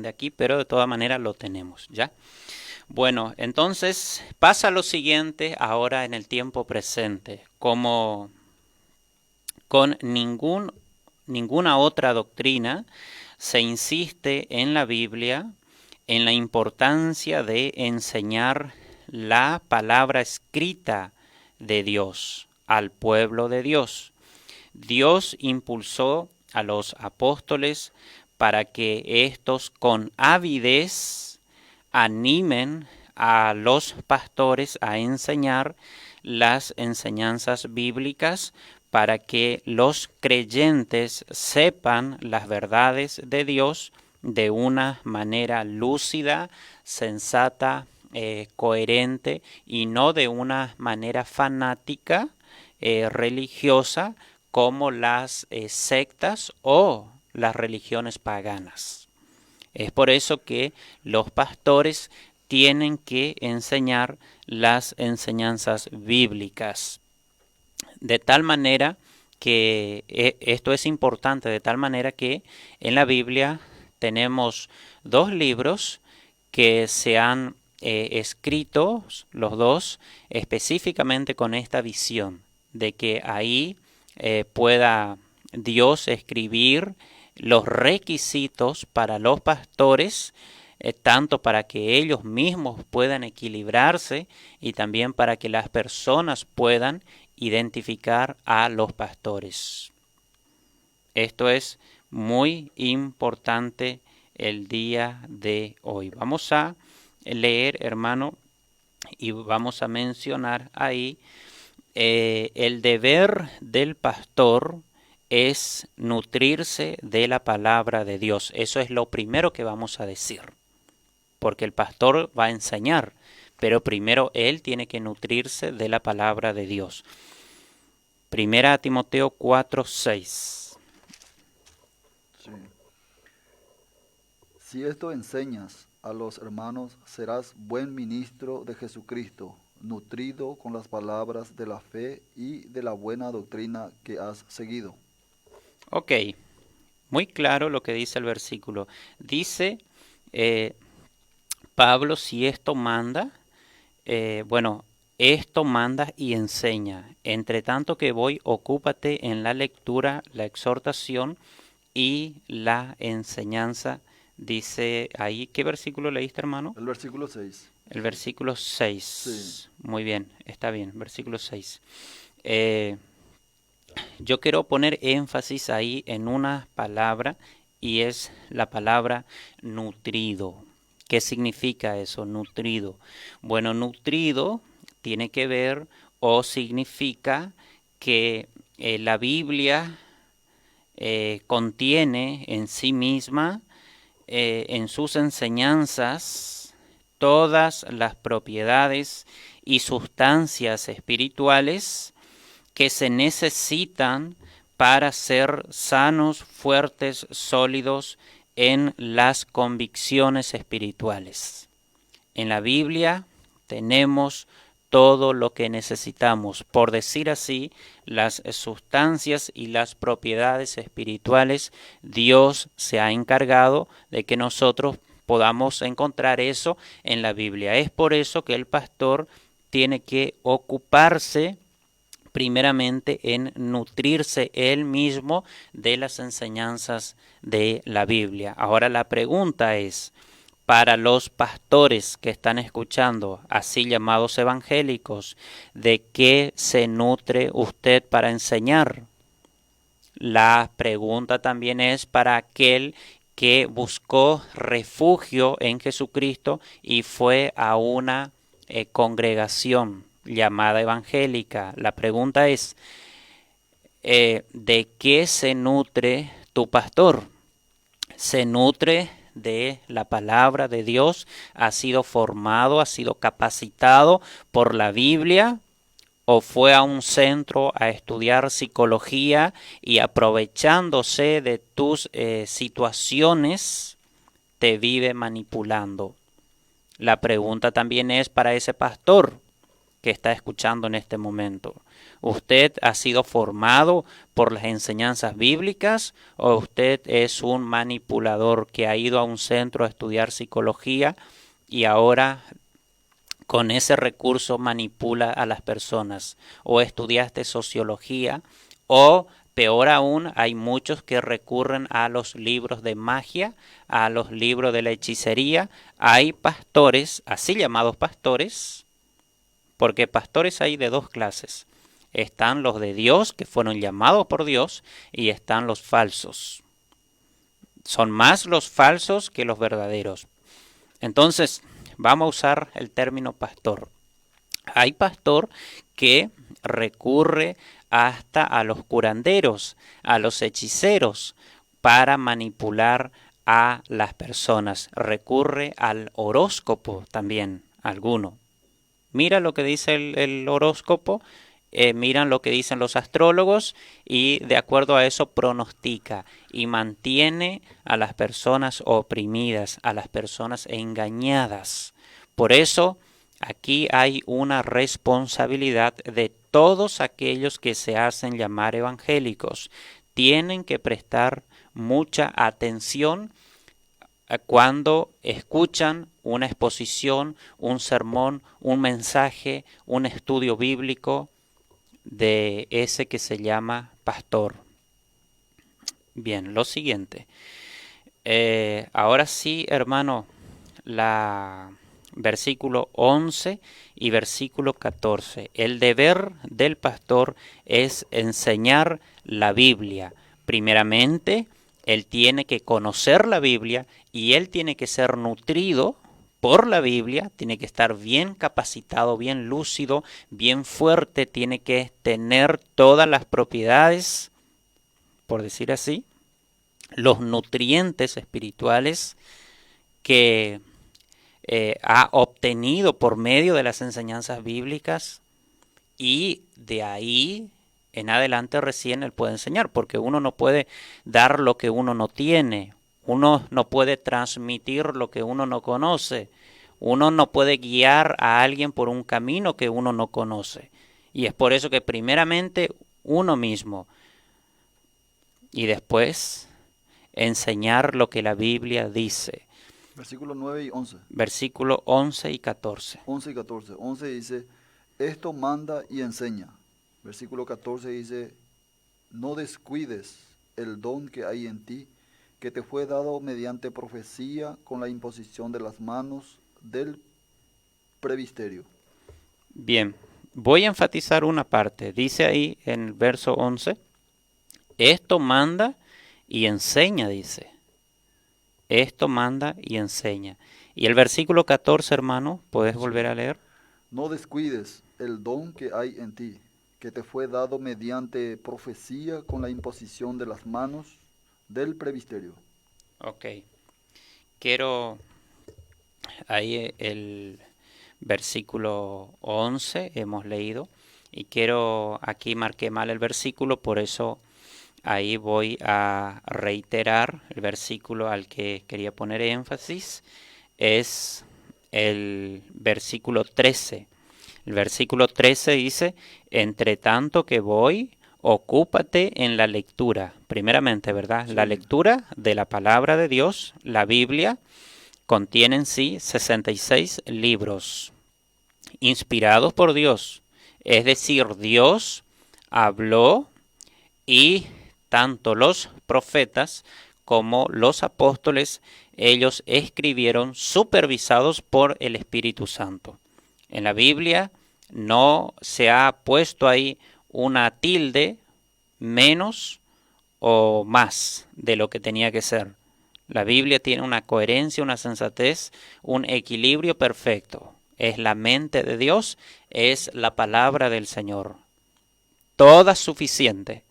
de aquí, pero de todas maneras lo tenemos, ¿ya? Bueno, entonces pasa lo siguiente ahora en el tiempo presente, como con ninguna otra doctrina se insiste en la Biblia en la importancia de enseñar la palabra escrita de Dios al pueblo de Dios. Dios impulsó a los apóstoles para que éstos con avidez animen a los pastores a enseñar las enseñanzas bíblicas para que los creyentes sepan las verdades de Dios de una manera lúcida, sensata, coherente y no de una manera fanática, religiosa, como las sectas o las religiones paganas. Es por eso que los pastores tienen que enseñar las enseñanzas bíblicas. De tal manera que esto es importante, de tal manera que en la Biblia tenemos dos libros que se han escrito, los dos, específicamente con esta visión de que ahí pueda Dios escribir los requisitos para los pastores, tanto para que ellos mismos puedan equilibrarse y también para que las personas puedan identificar a los pastores. Esto es muy importante el día de hoy. Vamos a leer, hermano, y vamos a mencionar ahí el deber del pastor es nutrirse de la palabra de Dios. Eso es lo primero que vamos a decir, porque el pastor va a enseñar, pero primero él tiene que nutrirse de la palabra de Dios. Primera Timoteo 4:6. Sí. Si esto enseñas a los hermanos, serás buen ministro de Jesucristo, nutrido con las palabras de la fe y de la buena doctrina que has seguido. Ok, muy claro lo que dice el versículo. Dice eh, Pablo, si esto manda, bueno, esto manda y enseña. Entre tanto que voy, ocúpate en la lectura, la exhortación y la enseñanza. Dice ahí, ¿qué versículo leíste, hermano? El versículo 6. El versículo Sí, 6. Muy bien, está bien, versículo 6. Eh, yo quiero poner énfasis ahí en una palabra y es la palabra nutrido. ¿Qué significa eso, nutrido? Bueno, nutrido tiene que ver o significa que la Biblia contiene en sí misma, en sus enseñanzas, todas las propiedades y sustancias espirituales que se necesitan para ser sanos, fuertes, sólidos en las convicciones espirituales. En la Biblia tenemos todo lo que necesitamos, por decir así, las sustancias y las propiedades espirituales. Dios se ha encargado de que nosotros podamos encontrar eso en la Biblia. Es por eso que el pastor tiene que ocuparse primeramente en nutrirse él mismo de las enseñanzas de la Biblia. Ahora la pregunta es, para los pastores que están escuchando, así llamados evangélicos, ¿de qué se nutre usted para enseñar? La pregunta también es para aquel que buscó refugio en Jesucristo y fue a una congregación llamada evangélica. La pregunta es, ¿de qué se nutre tu pastor? ¿Se nutre de la palabra de Dios? ¿Ha sido formado, ha sido capacitado por la Biblia? ¿O fue a un centro a estudiar psicología y aprovechándose de tus situaciones te vive manipulando? La pregunta también es para ese pastor, que está escuchando en este momento? ¿Usted ha sido formado por las enseñanzas bíblicas o usted es un manipulador que ha ido a un centro a estudiar psicología y ahora con ese recurso manipula a las personas? ¿O estudiaste sociología? O peor aún, hay muchos que recurren a los libros de magia, a los libros de la hechicería. Hay pastores, así llamados pastores, porque pastores hay de dos clases. Están los de Dios, que fueron llamados por Dios, y están los falsos. Son más los falsos que los verdaderos. Entonces, vamos a usar el término pastor. Hay pastor que recurre hasta a los curanderos, a los hechiceros, para manipular a las personas. Recurre al horóscopo también, alguno. Mira lo que dice el horóscopo, miran lo que dicen los astrólogos y de acuerdo a eso pronostica y mantiene a las personas oprimidas, a las personas engañadas. Por eso aquí hay una responsabilidad de todos aquellos que se hacen llamar evangélicos. Tienen que prestar mucha atención cuando escuchan una exposición, un sermón, un mensaje, un estudio bíblico de ese que se llama pastor. Bien, lo siguiente. Ahora sí, hermano, versículo 11 y versículo 14. El deber del pastor es enseñar la Biblia. Primeramente, él tiene que conocer la Biblia y él tiene que ser nutrido por la Biblia, tiene que estar bien capacitado, bien lúcido, bien fuerte, tiene que tener todas las propiedades, por decir así, los nutrientes espirituales que ha obtenido por medio de las enseñanzas bíblicas, y de ahí en adelante recién él puede enseñar, porque uno no puede dar lo que uno no tiene, uno no puede transmitir lo que uno no conoce, uno no puede guiar a alguien por un camino que uno no conoce. Y es por eso que primeramente uno mismo y después enseñar lo que la Biblia dice. Versículos 9 y 11. Versículo 11 y 14. 11 y 14. 11 dice, esto manda y enseña. Versículo 14 dice, no descuides el don que hay en ti, que te fue dado mediante profecía con la imposición de las manos del presbiterio. Bien, voy a enfatizar una parte. Dice ahí en el verso 11, esto manda y enseña, dice. Esto manda y enseña. Y el versículo 14, hermano, ¿puedes volver a leer? No descuides el don que hay en ti, que te fue dado mediante profecía con la imposición de las manos del presbiterio. Ok. Quiero ahí el versículo 11 hemos leído y quiero, aquí marqué mal el versículo, por eso ahí voy a reiterar el versículo al que quería poner énfasis, es el versículo 13. El versículo 13 dice, entre tanto que voy, ocúpate en la lectura. Primeramente, ¿verdad? Sí. La lectura de la palabra de Dios, la Biblia, contiene en sí 66 libros inspirados por Dios. Es decir, Dios habló y tanto los profetas como los apóstoles, ellos escribieron supervisados por el Espíritu Santo. En la Biblia no se ha puesto ahí una tilde menos o más de lo que tenía que ser. La Biblia tiene una coherencia, una sensatez, un equilibrio perfecto. Es la mente de Dios, es la palabra del Señor. Toda suficiente.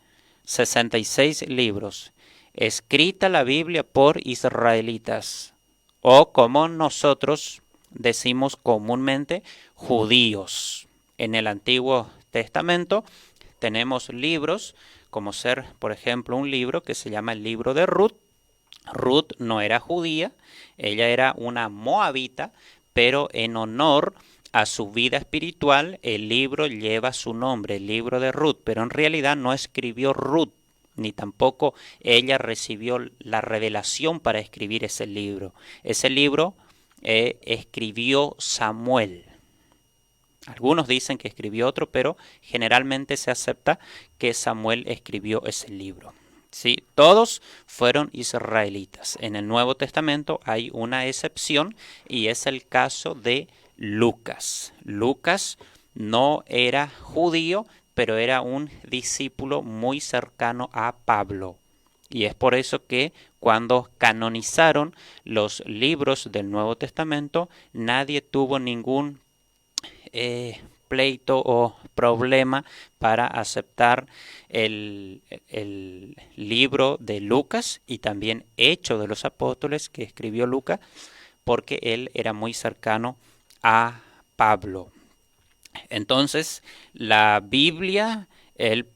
66 libros. Escrita la Biblia por israelitas, o como nosotros decimos comúnmente, judíos. En el Antiguo Testamento tenemos libros, como ser, por ejemplo, un libro que se llama el libro de Ruth. Ruth no era judía, ella era una moabita, pero en honor a su vida espiritual, el libro lleva su nombre, el libro de Ruth, pero en realidad no escribió Ruth, ni tampoco ella recibió la revelación para escribir ese libro. Ese libro escribió Samuel. Algunos dicen que escribió otro, pero generalmente se acepta que Samuel escribió ese libro. ¿Sí? Todos fueron israelitas. En el Nuevo Testamento hay una excepción y es el caso de Lucas. Lucas no era judío, pero era un discípulo muy cercano a Pablo. Y es por eso que cuando canonizaron los libros del Nuevo Testamento, nadie tuvo ningún pleito o problema para aceptar el libro de Lucas y también Hechos de los Apóstoles que escribió Lucas, porque él era muy cercano a Pablo. Entonces, la Biblia, el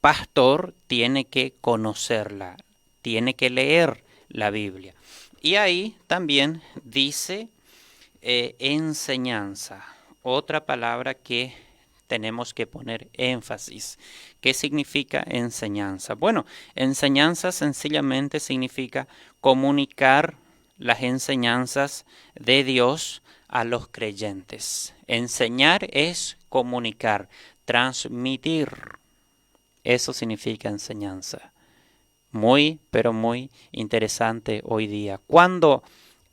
pastor tiene que conocerla, tiene que leer la Biblia. Y ahí también dice enseñanza, otra palabra que tenemos que poner énfasis. ¿Qué significa enseñanza? Bueno, enseñanza sencillamente significa comunicar las enseñanzas de Dios a los creyentes. Enseñar es comunicar, transmitir. Eso significa enseñanza. Muy, pero muy interesante hoy día. Cuando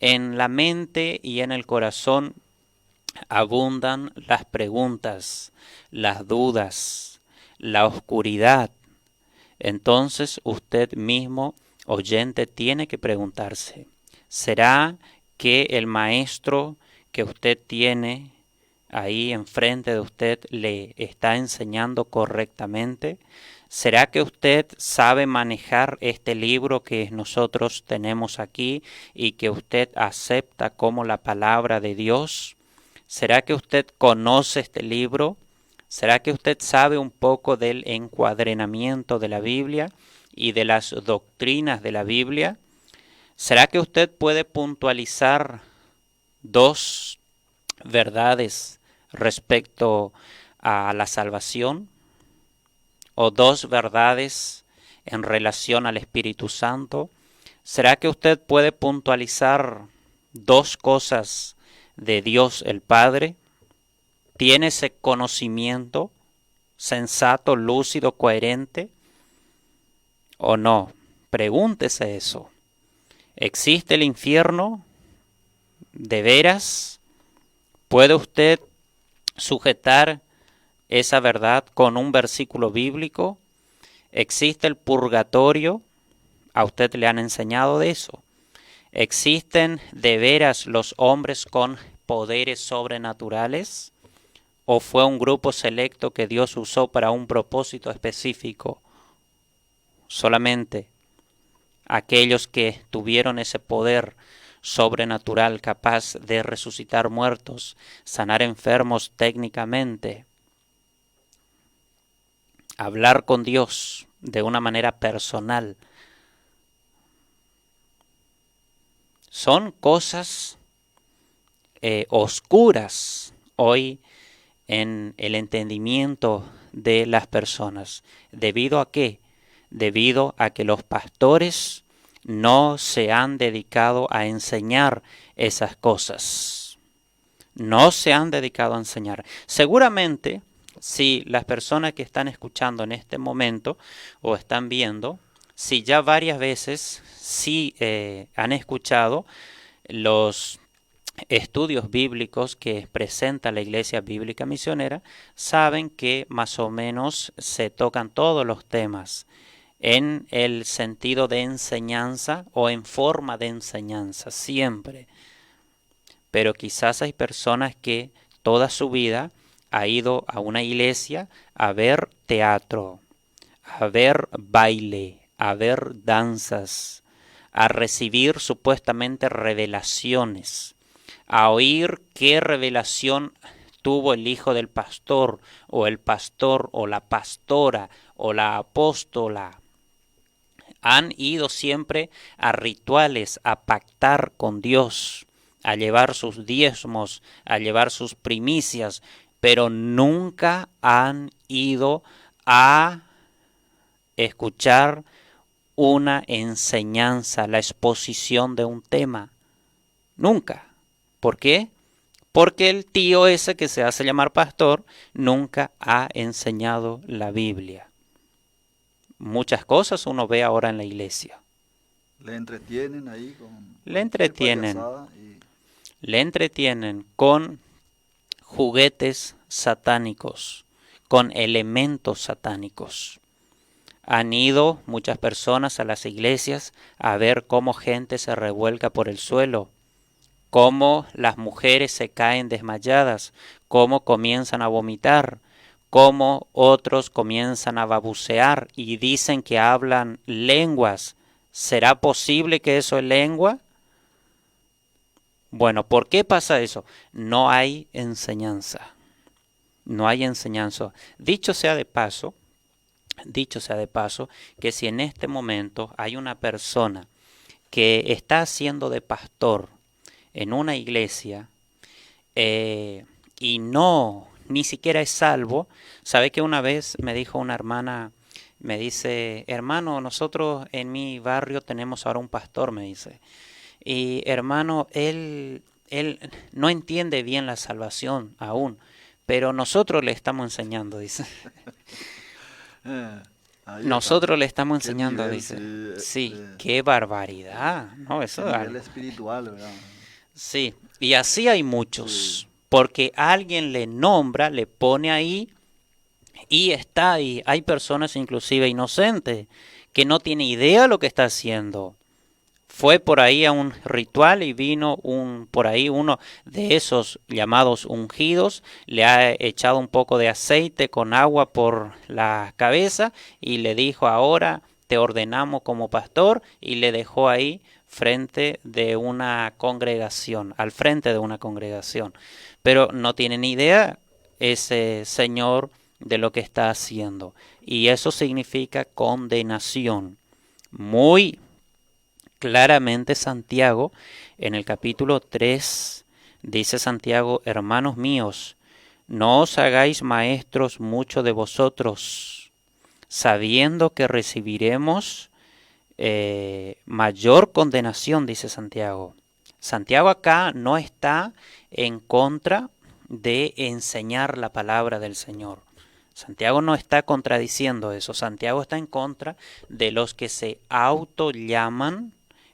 en la mente y en el corazón abundan las preguntas, las dudas, la oscuridad, entonces usted mismo, oyente, tiene que preguntarse, ¿será que el maestro que usted tiene ahí enfrente de usted le está enseñando correctamente? ¿Será que usted sabe manejar este libro que nosotros tenemos aquí y que usted acepta como la palabra de Dios? ¿Será que usted conoce este libro? ¿Será que usted sabe un poco del encuadernamiento de la Biblia y de las doctrinas de la Biblia? ¿Será que usted puede puntualizar dos verdades respecto a la salvación? ¿O dos verdades en relación al Espíritu Santo? ¿Será que usted puede puntualizar dos cosas de Dios el Padre? ¿Tiene ese conocimiento sensato, lúcido, coherente? ¿O no? Pregúntese eso. ¿Existe el infierno? ¿De veras? ¿Puede usted sujetar esa verdad con un versículo bíblico? ¿Existe el purgatorio? ¿A usted le han enseñado de eso? ¿Existen de veras los hombres con poderes sobrenaturales? ¿O fue un grupo selecto que Dios usó para un propósito específico? Solamente aquellos que tuvieron ese poder sobrenatural capaz de resucitar muertos, sanar enfermos técnicamente, hablar con Dios de una manera personal. Son cosas oscuras hoy en el entendimiento de las personas. ¿Debido a qué? Debido a que los pastores no se han dedicado a enseñar esas cosas. No se han dedicado a enseñar. Seguramente, si las personas que están escuchando en este momento o están viendo, si ya varias veces sí han escuchado los estudios bíblicos que presenta la Iglesia Bíblica Misionera, saben que más o menos se tocan todos los temas en el sentido de enseñanza o en forma de enseñanza, siempre. Pero quizás hay personas que toda su vida ha ido a una iglesia a ver teatro, a ver baile, a ver danzas, a recibir supuestamente revelaciones, a oír qué revelación tuvo el hijo del pastor o el pastor o la pastora o la apóstola. Han ido siempre a rituales, a pactar con Dios, a llevar sus diezmos, a llevar sus primicias, pero nunca han ido a escuchar una enseñanza, la exposición de un tema. Nunca. ¿Por qué? Porque el tío ese que se hace llamar pastor nunca ha enseñado la Biblia. Muchas cosas uno ve ahora en la iglesia. Le entretienen ahí con Le cualquier entretienen, payasada le entretienen con juguetes satánicos, con elementos satánicos. Han ido muchas personas a las iglesias a ver cómo gente se revuelca por el suelo, cómo las mujeres se caen desmayadas, cómo comienzan a vomitar, cómo otros comienzan a babucear y dicen que hablan lenguas. ¿Será posible que eso es lengua? Bueno, ¿por qué pasa eso? No hay enseñanza. No hay enseñanza. Dicho sea de paso, que si en este momento hay una persona que está haciendo de pastor en una iglesia y no, ni siquiera es salvo, sabe que una vez me dijo una hermana, me dice, hermano, nosotros en mi barrio tenemos ahora un pastor, me dice, y hermano, él no entiende bien la salvación aún, pero nosotros le estamos enseñando, dice. ahí está. Nosotros le estamos Qué enseñando, nivel, dice. sí, Sí, qué barbaridad, ¿no? qué Eso es nivel algo. espiritual, ¿verdad? Sí, y así hay Sí, muchos, porque alguien le nombra, le pone ahí y está ahí. Hay personas inclusive inocentes que no tienen idea de lo que está haciendo. Fue por ahí a un ritual y vino por ahí uno de esos llamados ungidos, le ha echado un poco de aceite con agua por la cabeza y le dijo ahora te ordenamos como pastor y le dejó ahí frente de una congregación, al frente de una congregación. Pero no tiene ni idea ese señor de lo que está haciendo. Y eso significa condenación. Muy claramente Santiago, en el capítulo 3, dice Santiago, hermanos míos, no os hagáis maestros mucho de vosotros, sabiendo que recibiremos mayor condenación, dice Santiago. Santiago acá no está en contra de enseñar la palabra del Señor. Santiago no está contradiciendo eso. Santiago está en contra de los que se auto llaman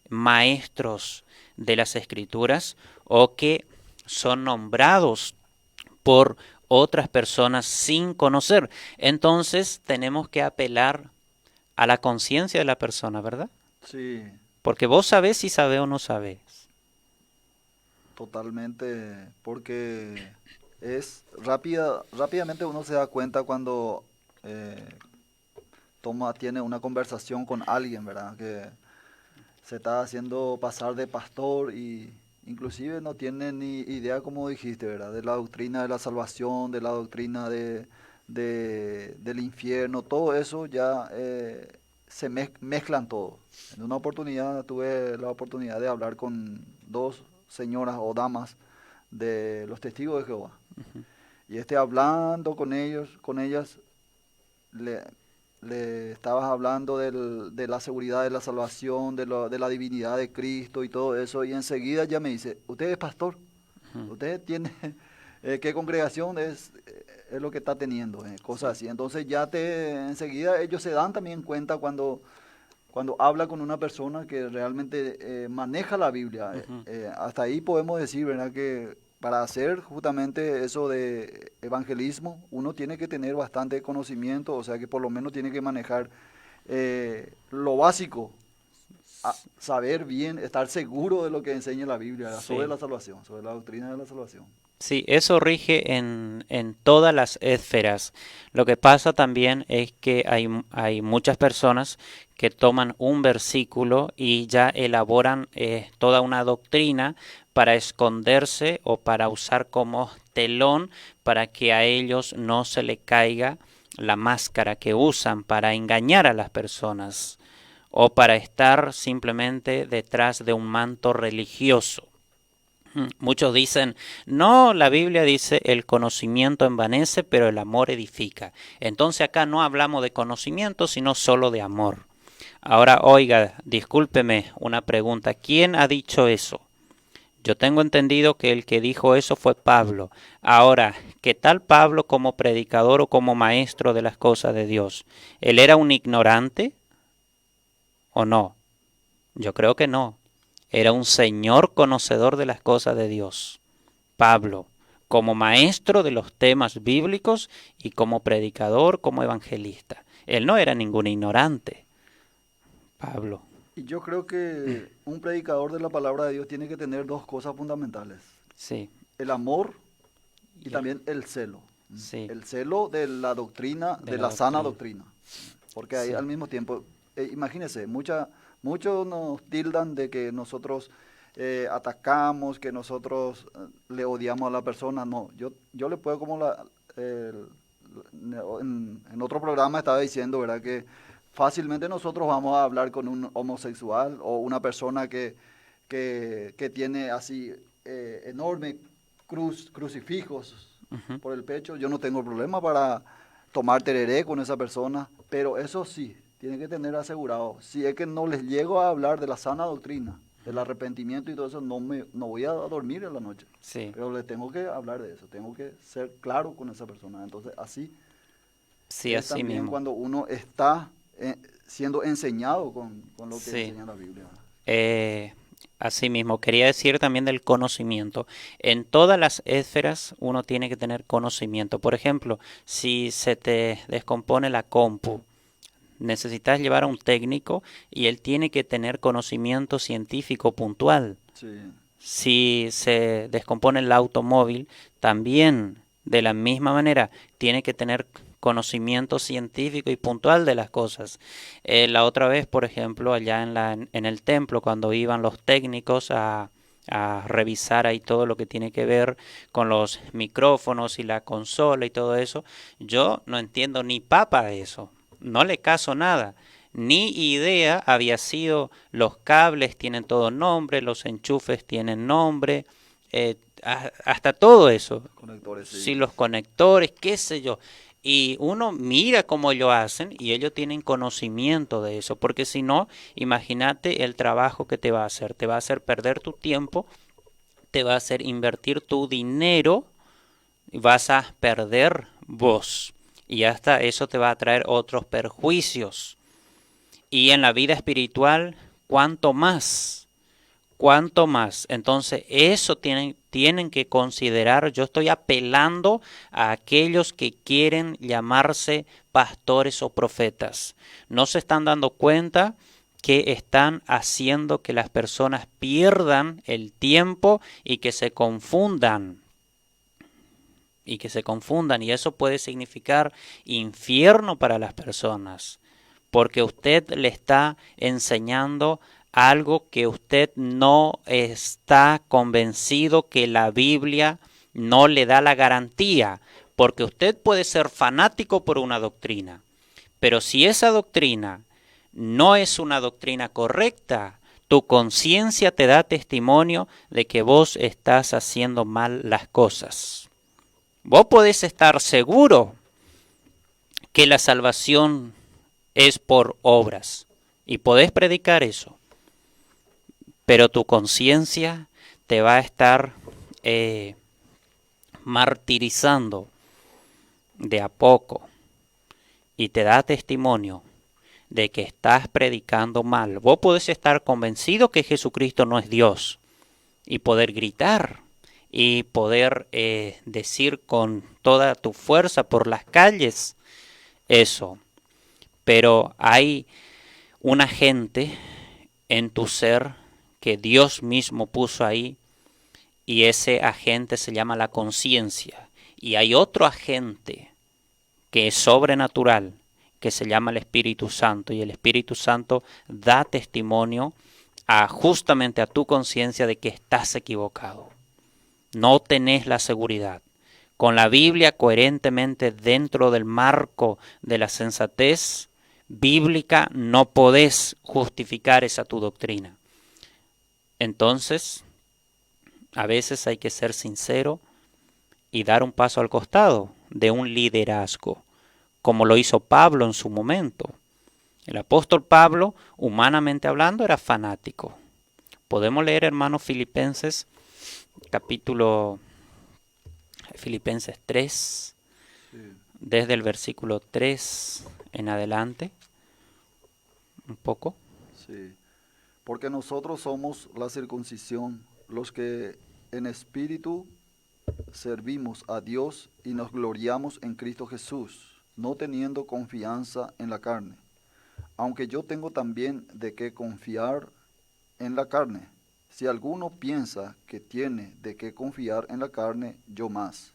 maestros de las Escrituras o que son nombrados por otras personas sin conocer. Entonces tenemos que apelar a la conciencia de la persona, ¿verdad? sí, Porque vos sabés si sabés o no sabés. totalmente, porque rápidamente uno se da cuenta cuando eh, tiene una conversación con alguien, ¿verdad? Que se está haciendo pasar de pastor y inclusive no tiene ni idea, como dijiste, ¿verdad? De la doctrina de la salvación, de la doctrina del infierno, todo eso ya se mezclan todo. En una oportunidad tuve la oportunidad de hablar con dos señoras o damas de los testigos de Jehová. Y hablando con ellos, con ellas, le, le estabas hablando de la seguridad de la salvación, de la divinidad de Cristo y todo eso, y enseguida ya me dice, ¿usted es pastor? ¿Usted tiene qué congregación es lo que está teniendo? Cosas Sí. así. Entonces ya enseguida ellos se dan también cuenta cuando habla con una persona que realmente maneja la Biblia. Ujú. Hasta ahí podemos decir, ¿verdad? Que para hacer justamente eso de evangelismo, uno tiene que tener bastante conocimiento, o sea que por lo menos tiene que manejar lo básico, saber bien, estar seguro de lo que enseña la Biblia, ¿verdad? Sobre Sí. la salvación, sobre la doctrina de la salvación. Sí, eso rige en todas las esferas. Lo que pasa también es que hay muchas personas que toman un versículo y ya elaboran toda una doctrina para esconderse o para usar como telón para que a ellos no se le caiga la máscara que usan para engañar a las personas o para estar simplemente detrás de un manto religioso. Muchos dicen, no, la Biblia dice el conocimiento envanece, pero el amor edifica. Entonces acá no hablamos de conocimiento, sino solo de amor. Ahora, oiga, discúlpeme una pregunta. ¿Quién ha dicho eso? Yo tengo entendido que el que dijo eso fue Pablo. Ahora, ¿qué tal Pablo como predicador o como maestro de las cosas de Dios? ¿Él era un ignorante o no? Yo creo que no. Era un señor conocedor de las cosas de Dios. Pablo, como maestro de los temas bíblicos y como predicador, como evangelista. Él no era ningún ignorante, Pablo. Y yo creo que un predicador de la palabra de Dios tiene que tener dos cosas fundamentales: Sí, el amor y y el- también el celo. sí, El celo de la doctrina, de de la la sana doctrina. doctrina. Porque ahí al Sí, mismo tiempo, imagínense, muchos nos tildan de que nosotros atacamos, que nosotros le odiamos a la persona. No, yo le puedo como el- en otro programa estaba diciendo, ¿verdad? Que fácilmente nosotros vamos a hablar con un homosexual o una persona que tiene así enorme crucifijos ujú, por el pecho. Yo no tengo problema para tomar tereré con esa persona, pero eso sí, tiene que tener asegurado. Si es que no les llego a hablar de la sana doctrina, del arrepentimiento y todo eso, no voy a dormir en la noche. sí, Pero le tengo que hablar de eso, tengo que ser claro con esa persona. Entonces, así sí, es así también mismo. cuando uno está siendo enseñado con lo que Sí. enseña la Biblia, ¿verdad? Eh, Asimismo, quería decir también del conocimiento. En todas las esferas uno tiene que tener conocimiento. Por ejemplo, si se te descompone la compu, necesitas llevar a un técnico y él tiene que tener conocimiento científico puntual. Sí, Si se descompone el automóvil, también de la misma manera tiene que tener conocimiento científico y puntual de las cosas. La otra vez, por ejemplo, allá en el templo, cuando iban los técnicos a revisar ahí todo lo que tiene que ver con los micrófonos y la consola y todo eso, yo no entiendo ni papa de eso, no le caso nada. Ni idea había sido, los cables tienen todo nombre, los enchufes tienen nombre, hasta todo eso, conectores, si sí. los conectores, qué sé yo. Y uno mira cómo lo hacen y ellos tienen conocimiento de eso, porque si no, imagínate el trabajo que te va a hacer perder tu tiempo, te va a hacer invertir tu dinero y vas a perder vos. Y hasta eso te va a traer otros perjuicios. Y en la vida espiritual, ¿cuánto más? ¿Cuánto más? Entonces, eso tienen que considerar. Yo estoy apelando a aquellos que quieren llamarse pastores o profetas. No se están dando cuenta que están haciendo que las personas pierdan el tiempo y que se confundan. Y que se confundan. Y eso puede significar infierno para las personas porque usted le está enseñando algo que usted no está convencido que la Biblia no le da la garantía, porque usted puede ser fanático por una doctrina, pero si esa doctrina no es una doctrina correcta, tu conciencia te da testimonio de que vos estás haciendo mal las cosas. Vos podés estar seguro que la salvación es por obras. Y podés predicar eso, pero tu conciencia te va a estar eh, martirizando de a poco y te da testimonio de que estás predicando mal. Vos podés estar convencido que Jesucristo no es Dios y poder gritar y poder decir con toda tu fuerza por las calles eso. Pero hay un agente en tu ser que Dios mismo puso ahí y ese agente se llama la conciencia. Y hay otro agente que es sobrenatural que se llama el Espíritu Santo y el Espíritu Santo da testimonio justamente a tu conciencia de que estás equivocado. No tenés la seguridad. Con la Biblia coherentemente dentro del marco de la sensatez bíblica no podés justificar esa tu doctrina. Entonces, A veces hay que ser sincero y dar un paso al costado de un liderazgo, como lo hizo Pablo en su momento. El apóstol Pablo, humanamente hablando, era fanático. Podemos leer, hermanos, Filipenses, capítulo Filipenses 3, Sí, desde el versículo 3 en adelante, un poco. sí. Porque nosotros somos la circuncisión, los que en espíritu servimos a Dios y nos gloriamos en Cristo Jesús, no teniendo confianza en la carne. Aunque yo tengo también de qué confiar en la carne. Si alguno piensa que tiene de qué confiar en la carne, yo más.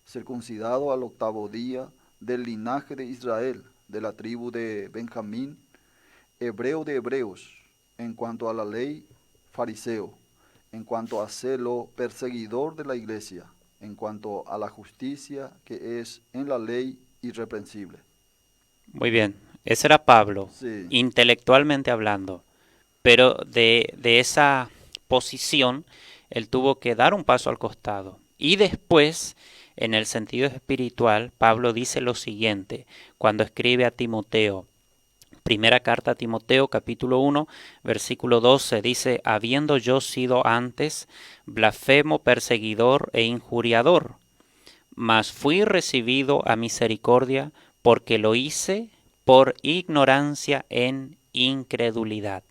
Circuncidado al octavo día, del linaje de Israel, de la tribu de Benjamín, hebreo de hebreos, en cuanto a la ley, fariseo, en cuanto a celo, perseguidor de la iglesia, en cuanto a la justicia que es en la ley, irreprensible. Muy bien, ese era Pablo, Sí, intelectualmente hablando, pero de esa posición él tuvo que dar un paso al costado. Y después, en el sentido espiritual, Pablo dice lo siguiente cuando escribe a Timoteo. Primera carta a Timoteo, capítulo 1, versículo 12, dice, habiendo yo sido antes blasfemo, perseguidor e injuriador, mas fui recibido a misericordia porque lo hice por ignorancia en incredulidad.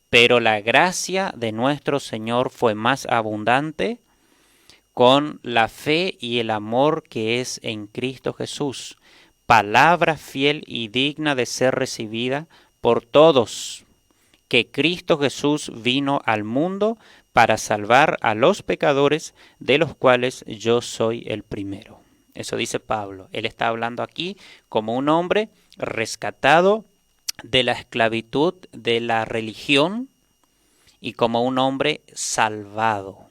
Pero la gracia de nuestro Señor fue más abundante con la fe y el amor que es en Cristo Jesús, palabra fiel y digna de ser recibida por todos, que Cristo Jesús vino al mundo para salvar a los pecadores, de los cuales yo soy el primero. Eso dice Pablo. Él está hablando aquí como un hombre rescatado de la esclavitud de la religión y como un hombre salvado.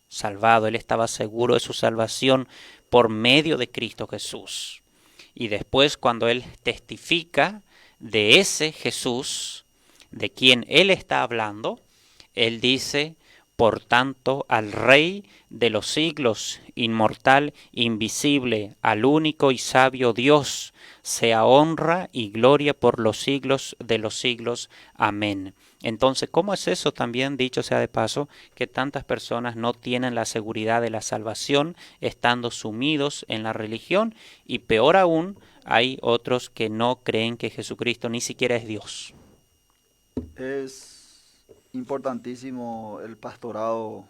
Salvado, él estaba seguro de su salvación por medio de Cristo Jesús. Y después cuando él testifica de ese Jesús, de quien él está hablando, él dice, por tanto, al Rey de los siglos, inmortal, invisible, al único y sabio Dios, sea honra y gloria por los siglos de los siglos. Amén. Entonces, ¿cómo es eso también, dicho sea de paso, que tantas personas no tienen la seguridad de la salvación estando sumidos en la religión? Y peor aún, hay otros que no creen que Jesucristo ni siquiera es Dios. es importantísimo el pastorado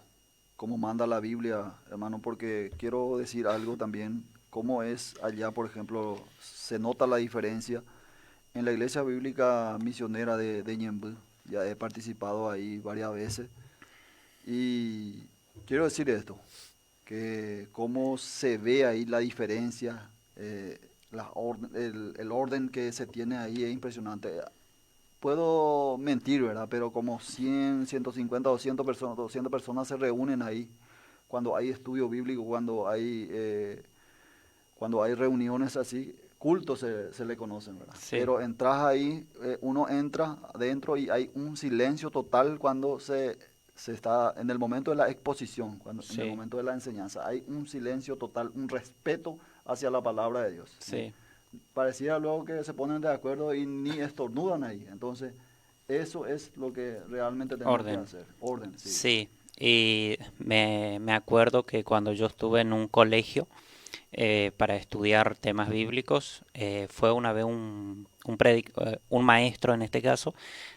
como manda la Biblia, hermano, porque quiero decir algo también, cómo es allá, por ejemplo, se nota la diferencia en la iglesia bíblica misionera de Ñemby. Ya he participado ahí varias veces y quiero decir esto, que cómo se ve ahí la diferencia, el orden que se tiene ahí es impresionante. Puedo mentir, ¿verdad? Pero como 100, 150, 200 personas se reúnen ahí cuando hay estudio bíblico, cuando hay reuniones así, cultos se le conocen, ¿verdad? Sí, Pero entras ahí, uno entra adentro y hay un silencio total cuando se está en el momento de la exposición, en el sí, momento de la enseñanza. Hay un silencio total, un respeto hacia la palabra de Dios. sí. Pareciera luego que se ponen de acuerdo y ni estornudan ahí. Entonces, eso es lo que realmente tenemos que Orden. hacer. Orden, sí. Sí, y me acuerdo que cuando yo estuve en un colegio para estudiar temas bíblicos, fue una vez un maestro en este caso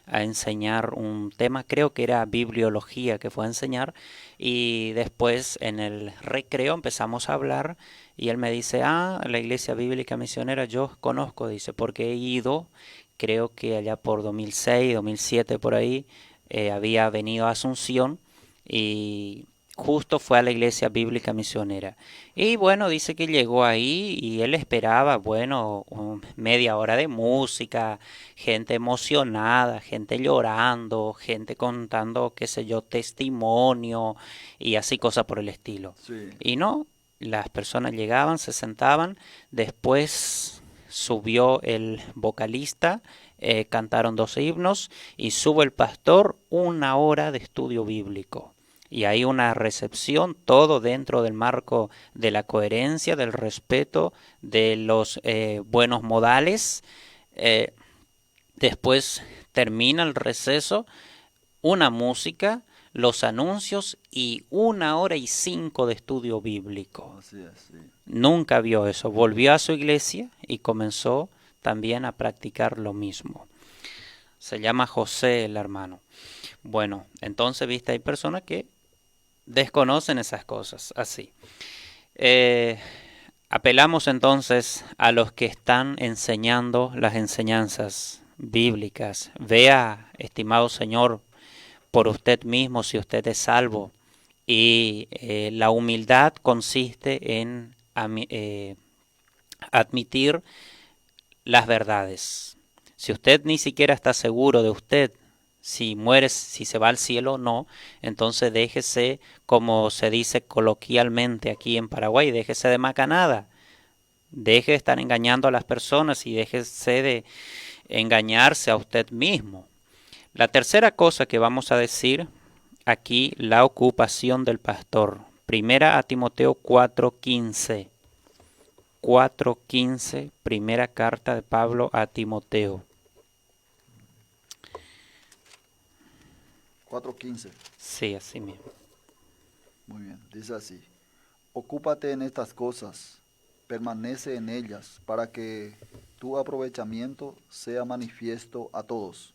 a enseñar un tema, creo que era bibliología que fue a enseñar, y después en el recreo empezamos a hablar y él me dice, la iglesia bíblica misionera yo conozco, dice, porque he ido, creo que allá por 2006, 2007 por ahí, había venido a Asunción y justo fue a la iglesia bíblica misionera. Y bueno, dice que llegó ahí y él esperaba, bueno, media hora de música, gente emocionada, gente llorando, gente contando, qué sé yo, testimonio y así cosas por el estilo. Sí, Y no, las personas llegaban, se sentaban, después subió el vocalista, cantaron 2 himnos y sube el pastor, 1 hora de estudio bíblico. y hay una recepción, todo dentro del marco de la coherencia, del respeto, de los buenos modales. Después termina el receso, una música, los anuncios y 1 hora y 5 de estudio bíblico. Así es, sí. Nunca vio eso. Volvió a su iglesia y comenzó también a practicar lo mismo. Se llama José el hermano. Bueno, entonces, viste, hay personas que desconocen esas cosas así. Apelamos entonces a los que están enseñando las enseñanzas bíblicas. Vea, estimado Señor, por usted mismo si usted es salvo. Y la humildad consiste en admitir las verdades. Si usted ni siquiera está seguro de usted, si muere, si se va al cielo o no, entonces déjese, como se dice coloquialmente aquí en Paraguay, déjese de macanada. Deje de estar engañando a las personas y déjese de engañarse a usted mismo. La tercera cosa que vamos a decir aquí, la ocupación del pastor. Primera a Timoteo 4:15. 4:15, primera carta de Pablo a Timoteo. 4:15. Sí, así mismo. Muy bien, dice así. Ocúpate en estas cosas, permanece en ellas, para que tu aprovechamiento sea manifiesto a todos.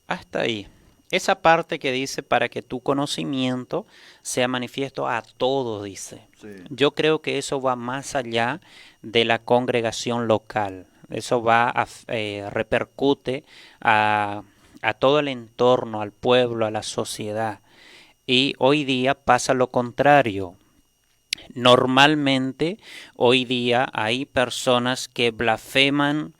Hasta ahí. Esa parte que dice para que tu conocimiento sea manifiesto a todos, dice. Sí, Yo creo que eso va más allá de la congregación local. Eso repercute a todo el entorno, al pueblo, a la sociedad. Y hoy día pasa lo contrario. Normalmente, hoy día hay personas que blasfeman,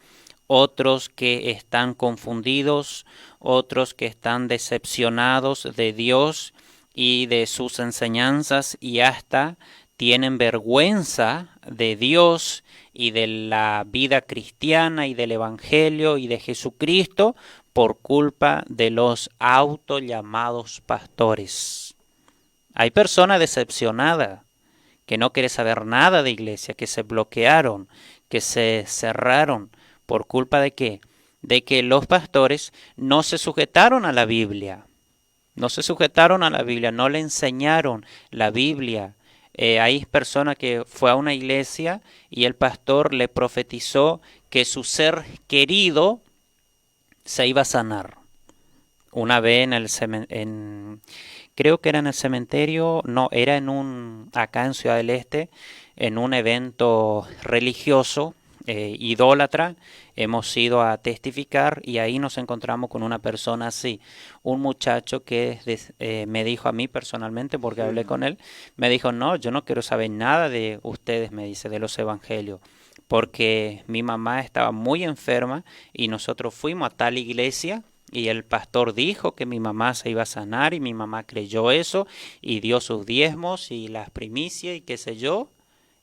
otros que están confundidos, otros que están decepcionados de Dios y de sus enseñanzas y hasta tienen vergüenza de Dios y de la vida cristiana y del Evangelio y de Jesucristo por culpa de los autollamados pastores. Hay personas decepcionadas que no quieren saber nada de iglesia, que se bloquearon, que se cerraron. ¿Por culpa de qué? De que los pastores no se sujetaron a la Biblia. No se sujetaron a la Biblia, no le enseñaron la Biblia. Hay personas que fue a una iglesia y el pastor le profetizó que su ser querido se iba a sanar. Una vez creo que era en el cementerio, no, era acá en Ciudad del Este, en un evento religioso, idólatra, hemos ido a testificar y ahí nos encontramos con una persona así, un muchacho que me dijo a mí personalmente, porque sí, hablé con él, me dijo, no, yo no quiero saber nada de ustedes, me dice, de los evangelios, porque mi mamá estaba muy enferma y nosotros fuimos a tal iglesia y el pastor dijo que mi mamá se iba a sanar y mi mamá creyó eso y dio sus diezmos y las primicias y qué sé yo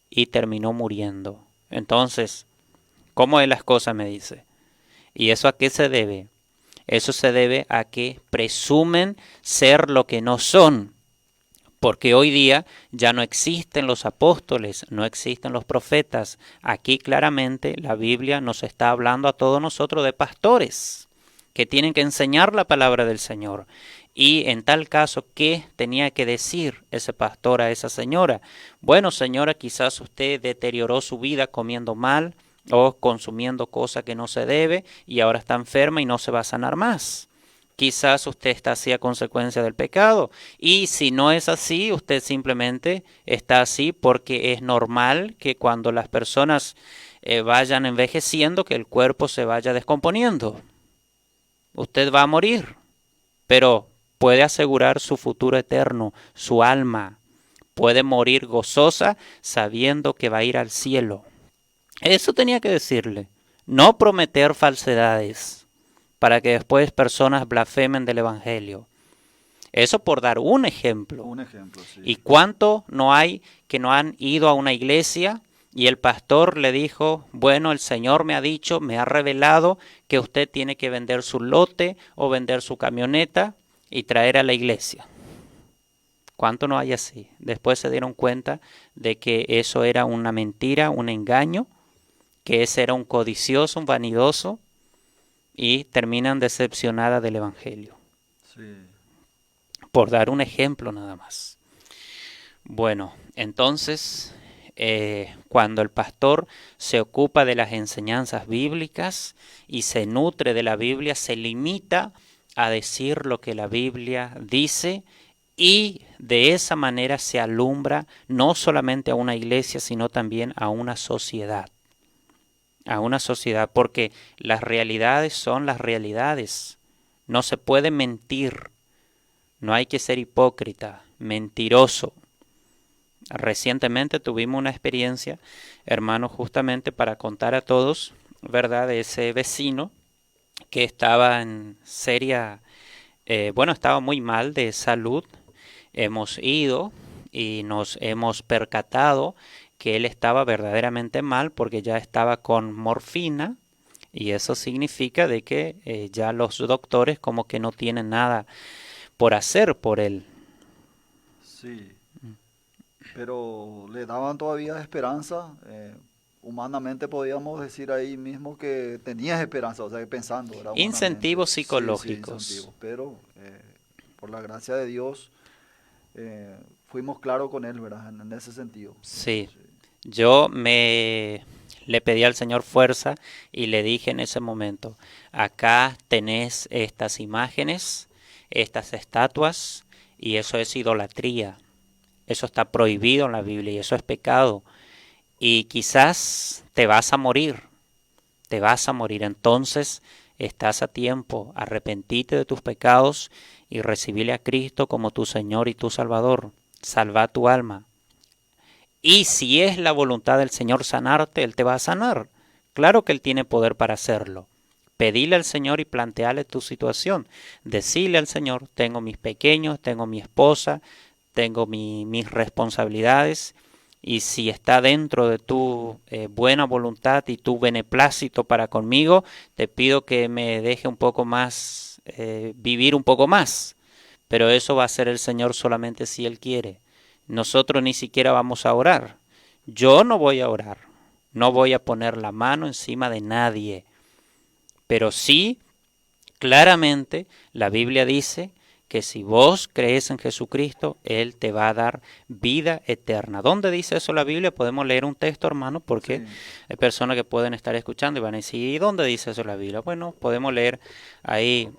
y terminó muriendo. Entonces, ¿cómo es las cosas? Me dice. ¿Y eso a qué se debe? Eso se debe a que presumen ser lo que no son. Porque hoy día ya no existen los apóstoles, no existen los profetas. Aquí claramente la Biblia nos está hablando a todos nosotros de pastores que tienen que enseñar la palabra del Señor. Y en tal caso, ¿qué tenía que decir ese pastor a esa señora? Bueno, señora, quizás usted deterioró su vida comiendo mal o consumiendo cosas que no se debe y ahora está enferma y no se va a sanar más. Quizás usted está así a consecuencia del pecado. Y si no es así, usted simplemente está así porque es normal que cuando las personas vayan envejeciendo, que el cuerpo se vaya descomponiendo. Usted va a morir, pero puede asegurar su futuro eterno, su alma. Puede morir gozosa sabiendo que va a ir al cielo. Eso tenía que decirle. No prometer falsedades para que después personas blasfemen del Evangelio. Eso por dar un ejemplo. un ejemplo, sí. ¿Y cuánto no hay que no han ido a una iglesia y el pastor le dijo, bueno, el Señor me ha dicho, me ha revelado que usted tiene que vender su lote o vender su camioneta y traer a la iglesia? ¿Cuánto no hay así? Después se dieron cuenta de que eso era una mentira, un engaño, que ese era un codicioso, un vanidoso, y terminan decepcionadas del Evangelio. Sí, Por dar un ejemplo nada más. Bueno, entonces, cuando el pastor se ocupa de las enseñanzas bíblicas y se nutre de la Biblia, se limita a decir lo que la Biblia dice y de esa manera se alumbra no solamente a una iglesia, sino también a una sociedad. A una sociedad, porque las realidades son las realidades. No se puede mentir, no hay que ser hipócrita, mentiroso. Recientemente tuvimos una experiencia, hermano, justamente para contar a todos, ¿verdad?, de ese vecino que estaba en seria, estaba muy mal de salud. Hemos ido y nos hemos percatado que él estaba verdaderamente mal porque ya estaba con morfina y eso significa de que ya los doctores como que no tienen nada por hacer por él. sí, pero le daban todavía esperanza. Humanamente podíamos decir ahí mismo que tenías esperanza, o sea, que pensando, ¿verdad? Humanamente. Incentivos Sí, sí, psicológicos. incentivos, pero por la gracia de Dios fuimos claros con él, ¿verdad? En ese sentido. Sí, Sí, yo me le pedí al Señor fuerza y le dije en ese momento, acá tenés estas imágenes, estas estatuas, y eso es idolatría. Eso está prohibido en la Biblia y eso es pecado. Y quizás te vas a morir, te vas a morir. Entonces estás a tiempo, arrepentite de tus pecados y recibile a Cristo como tu Señor y tu Salvador. Salva tu alma. Y si es la voluntad del Señor sanarte, Él te va a sanar. Claro que Él tiene poder para hacerlo. Pedile al Señor y planteale tu situación. Decile al Señor, tengo mis pequeños, tengo mi esposa, tengo mis responsabilidades, y si está dentro de tu buena voluntad y tu beneplácito para conmigo, te pido que me deje un poco más, vivir un poco más. Pero eso va a ser el Señor solamente si Él quiere. Nosotros ni siquiera vamos a orar. Yo no voy a orar. No voy a poner la mano encima de nadie. Pero sí, claramente, la Biblia dice que si vos crees en Jesucristo, Él te va a dar vida eterna. ¿Dónde dice eso la Biblia? Podemos leer un texto, hermano, porque sí, hay personas que pueden estar escuchando y van a decir, ¿y dónde dice eso la Biblia? Bueno, podemos leer ahí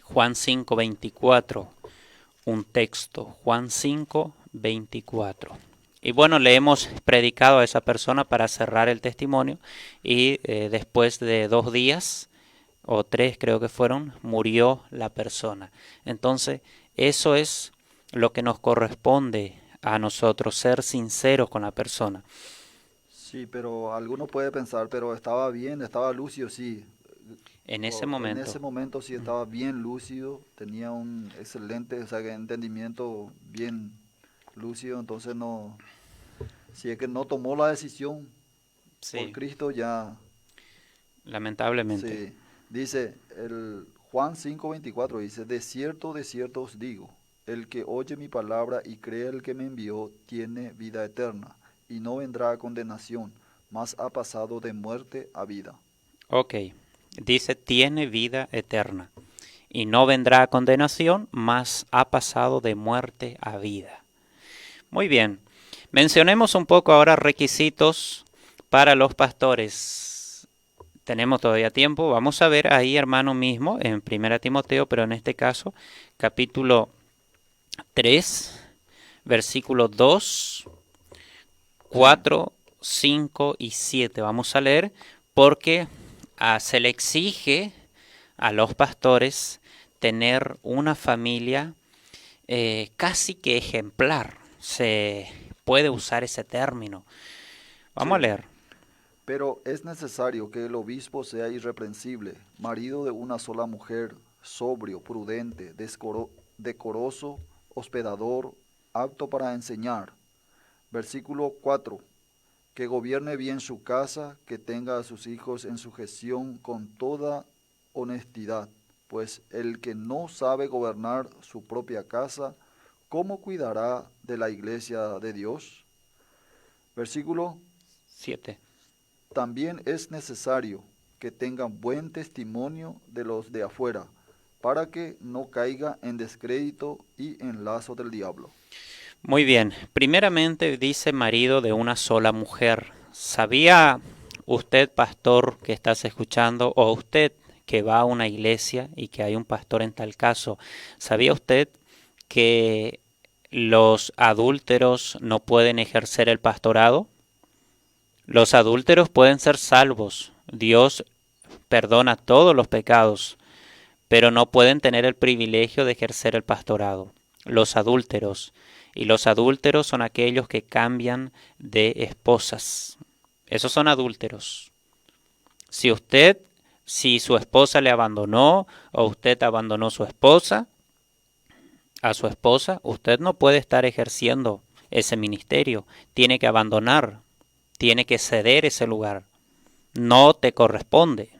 Juan 5:24, un texto, Juan 5:24. Y bueno, le hemos predicado a esa persona para cerrar el testimonio y después de 2 días o 3 creo que fueron, murió la persona. Entonces, eso es lo que nos corresponde a nosotros, ser sinceros con la persona. sí, pero alguno puede pensar, pero estaba bien, estaba lúcido, sí. En ese En ese momento, momento sí estaba bien lúcido, tenía un excelente, o sea, que entendimiento bien lúcido, entonces no, si es que no tomó la decisión por sí, Cristo, ya, lamentablemente. sí. Dice, el Juan 5:24 dice, de cierto os digo, el que oye mi palabra y cree el que me envió, tiene vida eterna, y no vendrá a condenación, mas ha pasado de muerte a vida. Ok, dice, tiene vida eterna y no vendrá a condenación, mas ha pasado de muerte a vida. Muy bien, mencionemos un poco ahora requisitos para los pastores. Tenemos todavía tiempo, vamos a ver ahí, hermano, mismo, en 1 Timoteo, pero en este caso, capítulo 3, versículos 2, Sí, 4, 5 y 7. Vamos a leer porque se le exige a los pastores tener una familia casi que ejemplar. Se puede usar ese término. Vamos a sí. leer. Pero es necesario que el obispo sea irreprensible, marido de una sola mujer, sobrio, prudente, decoroso, hospedador, apto para enseñar. Versículo 4. Que gobierne bien su casa, que tenga a sus hijos en sujeción con toda honestidad. pues el que no sabe gobernar su propia casa, ¿cómo cuidará de la iglesia de Dios? Versículo 7. También es necesario que tengan buen testimonio de los de afuera, para que no caiga en descrédito y en lazo del diablo. Muy bien. Primeramente dice marido de una sola mujer. ¿Sabía usted, pastor, que estás escuchando, o usted que va a una iglesia y que hay un pastor en tal caso, sabía usted que los adúlteros no pueden ejercer el pastorado? Los adúlteros pueden ser salvos. Dios perdona todos los pecados, pero no pueden tener el privilegio de ejercer el pastorado. Los adúlteros. Y los adúlteros son aquellos que cambian de esposas. Esos son adúlteros. Si su esposa le abandonó o usted abandonó a su esposa, usted no puede estar ejerciendo ese ministerio. Tiene que abandonar, tiene que ceder ese lugar. No te corresponde.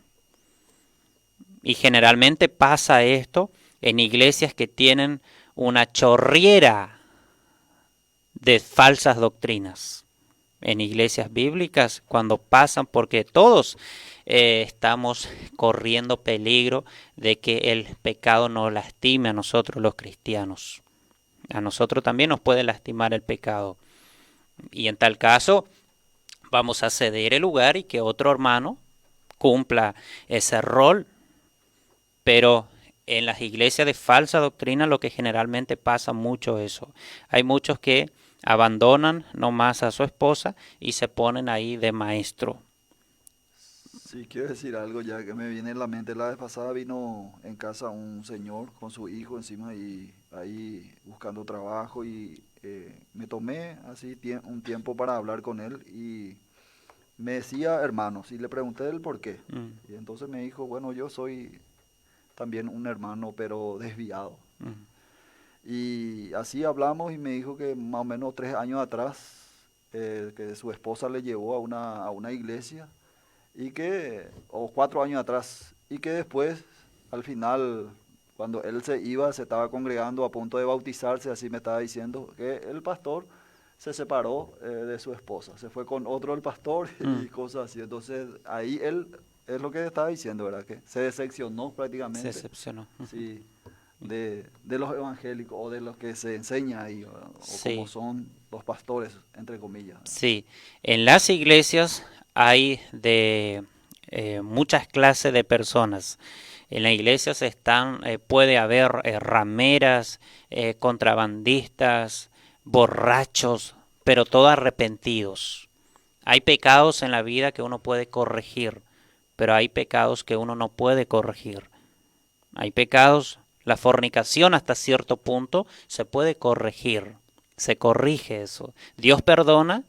Y generalmente pasa esto en iglesias que tienen una chorriera de falsas doctrinas. En iglesias bíblicas, cuando pasan, porque todos estamos corriendo peligro de que el pecado nos lastime a nosotros los cristianos. A nosotros también nos puede lastimar el pecado. Y en tal caso, vamos a ceder el lugar y que otro hermano cumpla ese rol. Pero en las iglesias de falsa doctrina lo que generalmente pasa mucho eso. Hay muchos que abandonan nomás a su esposa y se ponen ahí de maestro. Sí, quiero decir algo ya que me viene en la mente. La vez pasada vino en casa un señor con su hijo encima y ahí buscando trabajo y me tomé así un tiempo para hablar con él y me decía hermanos y le pregunté el por qué. Mm, Y entonces me dijo, bueno, yo soy también un hermano pero desviado. mm, Y así hablamos y me dijo que más o menos 3 años atrás que su esposa le llevó a una iglesia y que, o 4 años atrás, y que después, al final, cuando él se iba, se estaba congregando a punto de bautizarse, así me estaba diciendo, que el pastor se separó de su esposa, se fue con otro el pastor mm. y cosas así. Entonces, ahí él es lo que estaba diciendo, ¿verdad? Que se decepcionó Se prácticamente, decepcionó. sí, de los evangélicos o de los que se enseña ahí, ¿verdad? O como Sí, son los pastores, entre comillas. sí. En las iglesias hay de muchas clases de personas. En las iglesias puede haber rameras, contrabandistas, borrachos, pero todos arrepentidos. Hay pecados en la vida que uno puede corregir, pero hay pecados que uno no puede corregir. Hay pecados, la fornicación hasta cierto punto se puede corregir, se corrige eso. Dios perdona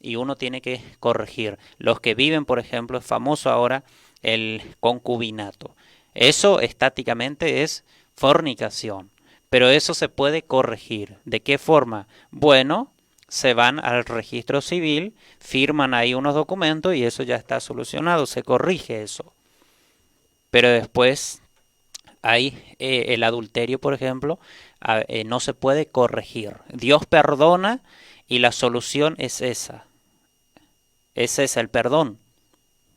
y uno tiene que corregir. Los que viven, por ejemplo, es famoso ahora el concubinato. Eso estáticamente es fornicación, pero eso se puede corregir. ¿De qué forma? Bueno, se van al registro civil, firman ahí unos documentos y eso ya está solucionado, se corrige eso. Pero después hay el adulterio, por ejemplo, no se puede corregir. Dios perdona y la solución es esa. Ese es el perdón.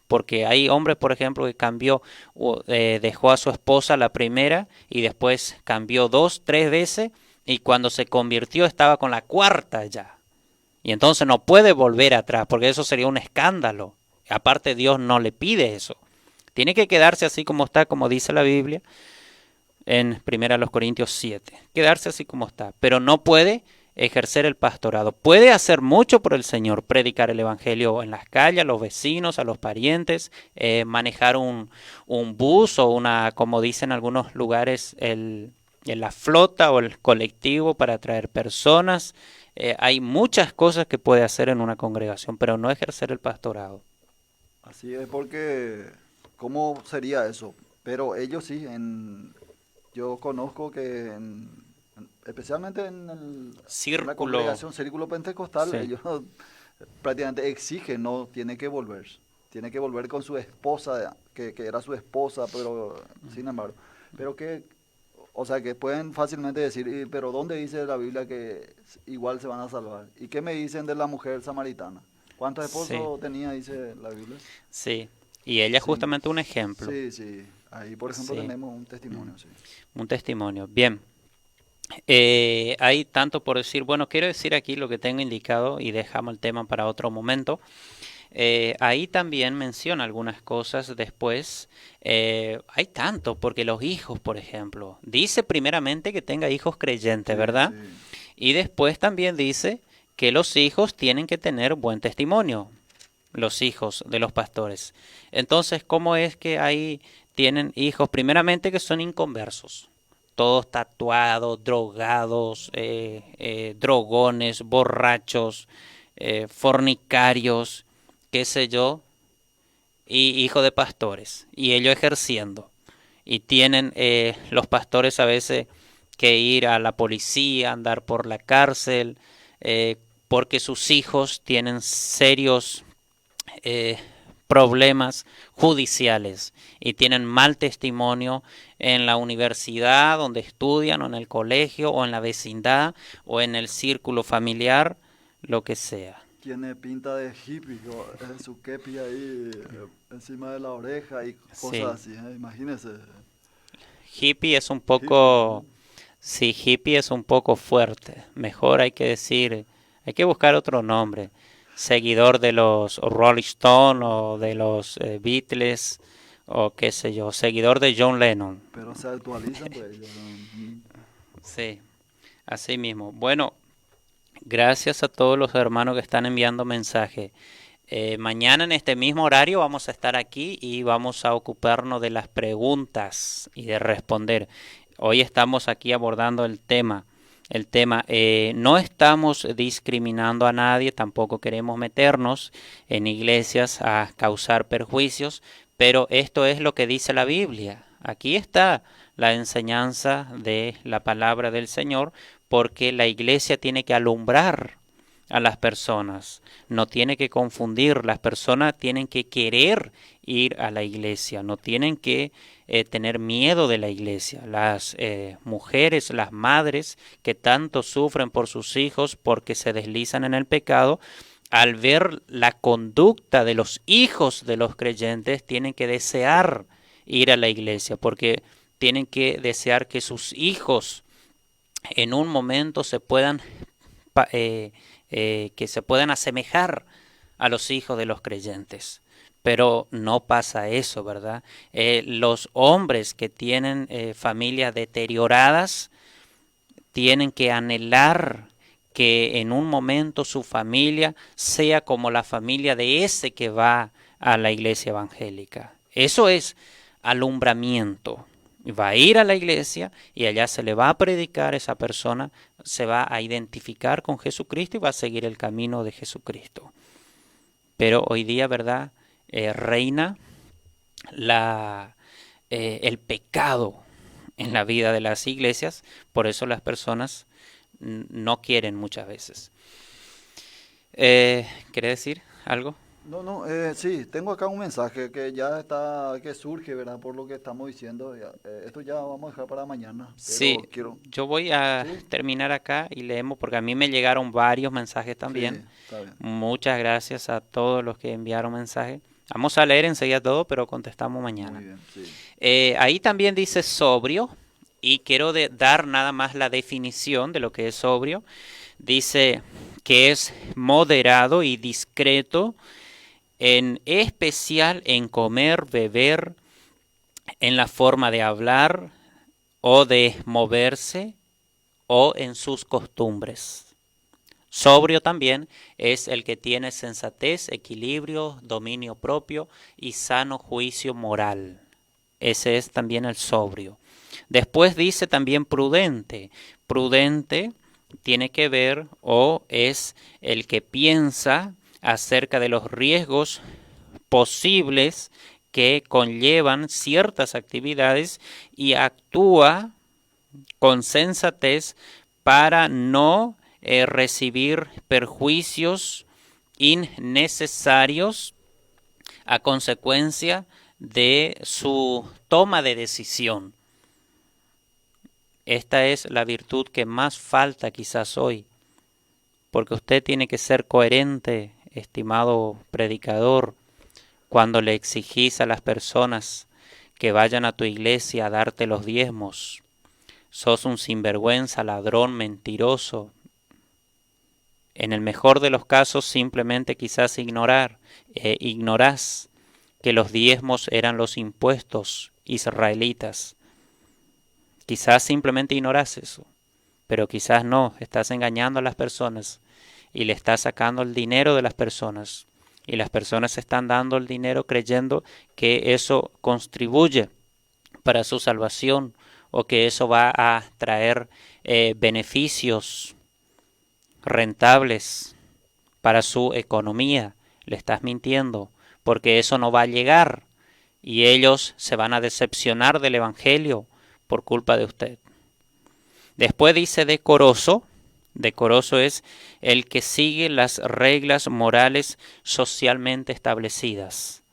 Porque hay hombres, por ejemplo, que dejó a su esposa la primera y después cambió 2, 3 veces y cuando se convirtió estaba con la cuarta ya. Y entonces no puede volver atrás porque eso sería un escándalo. Aparte Dios no le pide eso. Tiene que quedarse así como está, como dice la Biblia en 1 Corintios 7. Quedarse así como está, pero no puede ejercer el pastorado. Puede hacer mucho por el Señor, predicar el Evangelio en las calles, a los vecinos, a los parientes, manejar un bus o una, como dicen algunos lugares, la flota o el colectivo para atraer personas. Hay muchas cosas que puede hacer en una congregación, pero no ejercer el pastorado. Así es porque, ¿cómo sería eso? Pero ellos sí, yo conozco que especialmente en la Círculo, congregación Círculo Pentecostal, sí. ellos prácticamente exigen, no, tiene que volver con su esposa, que era su esposa, pero sin embargo. Pero que, o sea, que pueden fácilmente decir, pero ¿dónde dice la Biblia que igual se van a salvar? ¿Y qué me dicen de la mujer samaritana? ¿Cuántos Sí, esposos tenía, dice la Biblia? sí. Y ella es Cinco. justamente un ejemplo. Sí, sí. Ahí, por ejemplo, Sí, tenemos un testimonio, sí. un testimonio. Bien. Hay tanto por decir. Bueno, quiero decir aquí lo que tengo indicado y dejamos el tema para otro momento. Ahí también menciona algunas cosas después. Hay tanto, porque los hijos, por ejemplo, dice primeramente que tenga hijos creyentes, Sí, ¿verdad? sí. Y después también dice que los hijos tienen que tener buen testimonio, los hijos de los pastores. Entonces, ¿cómo es que ahí tienen hijos? Primeramente que son inconversos, todos tatuados, drogados, drogones, borrachos, fornicarios, qué sé yo, y hijo de pastores, y ellos ejerciendo. Y tienen los pastores a veces que ir a la policía, andar por la cárcel, porque sus hijos tienen serios eh, problemas judiciales y tienen mal testimonio en la universidad donde estudian o en el colegio o en la vecindad o en el círculo familiar, lo que sea. Tiene pinta de hippie, su kepi ahí encima de la oreja y cosas Sí, así, ¿eh? Imagínese. hippie es un Hippie, poco, ¿no? sí, hippie es un poco fuerte. Mejor hay que decir, hay que buscar otro nombre. Seguidor de los Rolling Stones o de los Beatles o qué sé yo, seguidor de John Lennon. Pero se actualizan, pues. Ya no- Sí, así mismo. Bueno, gracias a todos los hermanos que están enviando mensajes. Mañana en este mismo horario vamos a estar aquí y vamos a ocuparnos de las preguntas y de responder. Hoy estamos aquí abordando el tema. No estamos discriminando a nadie, tampoco queremos meternos en iglesias a causar perjuicios, pero esto es lo que dice la Biblia. Aquí está la enseñanza de la palabra del Señor, porque la iglesia tiene que alumbrar a las personas, no tiene que confundir, las personas tienen que querer ir a la iglesia, no tienen que tener miedo de la iglesia. Las mujeres, las madres que tanto sufren por sus hijos porque se deslizan en el pecado, al ver la conducta de los hijos de los creyentes, tienen que desear ir a la iglesia, porque tienen que desear que sus hijos en un momento se puedan que se puedan asemejar a los hijos de los creyentes. Pero no pasa eso, ¿verdad? Los hombres que tienen familias deterioradas tienen que anhelar que en un momento su familia sea como la familia de ese que va a la iglesia evangélica. Eso es alumbramiento. Va a ir a la iglesia y allá se le va a predicar, esa persona se va a identificar con Jesucristo y va a seguir el camino de Jesucristo. Pero hoy día, ¿verdad? Reina el pecado en la vida de las iglesias, por eso las personas no quieren muchas veces. ¿Quiere decir algo? No, no, sí, tengo acá un mensaje que ya está, que surge, ¿verdad? Por lo que estamos diciendo. Esto ya vamos a dejar para mañana, Sí, pero quiero. yo voy a Sí, terminar acá y leemos porque a mí me llegaron varios mensajes también. sí, está bien. Muchas gracias a todos los que enviaron mensajes. Vamos a leer enseguida todo, pero contestamos Muy mañana. bien, sí. Ahí también dice sobrio y quiero dar nada más la definición de lo que es sobrio. Dice que es moderado y discreto, en especial en comer, beber, en la forma de hablar o de moverse o en sus costumbres. Sobrio también es el que tiene sensatez, equilibrio, dominio propio y sano juicio moral. Ese es también el sobrio. Después dice también prudente. Prudente tiene que ver o es el que piensa acerca de los riesgos posibles que conllevan ciertas actividades y actúa con sensatez para no recibir perjuicios innecesarios a consecuencia de su toma de decisión. esta es la virtud que más falta quizás hoy, porque usted tiene que ser coherente, estimado predicador, cuando le exigís a las personas que vayan a tu iglesia a darte los diezmos. Sos un sinvergüenza, ladrón, mentiroso. En el mejor de los casos simplemente quizás ignorás que los diezmos eran los impuestos israelitas. Quizás simplemente ignorás eso, pero quizás no, estás engañando a las personas y le estás sacando el dinero de las personas. Y las personas están dando el dinero creyendo que eso contribuye para su salvación o que eso va a traer beneficios rentables para su economía. Le estás mintiendo, porque eso no va a llegar y ellos se van a decepcionar del Evangelio por culpa de usted. Después dice decoroso. Decoroso es el que sigue las reglas morales socialmente establecidas.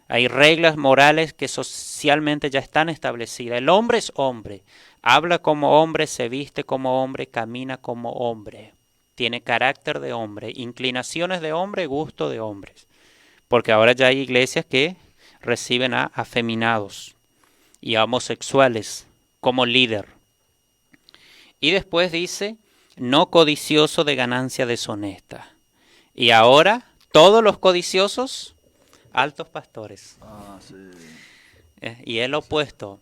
Hay reglas morales que socialmente ya están establecidas. El hombre es hombre, habla como hombre, se viste como hombre, camina como hombre. Tiene carácter de hombre, inclinaciones de hombre, gusto de hombres. Porque ahora ya hay iglesias que reciben a afeminados y a homosexuales como líder. Y después dice, no codicioso de ganancia deshonesta. Y ahora, todos los codiciosos, altos pastores. Sí. Y el opuesto.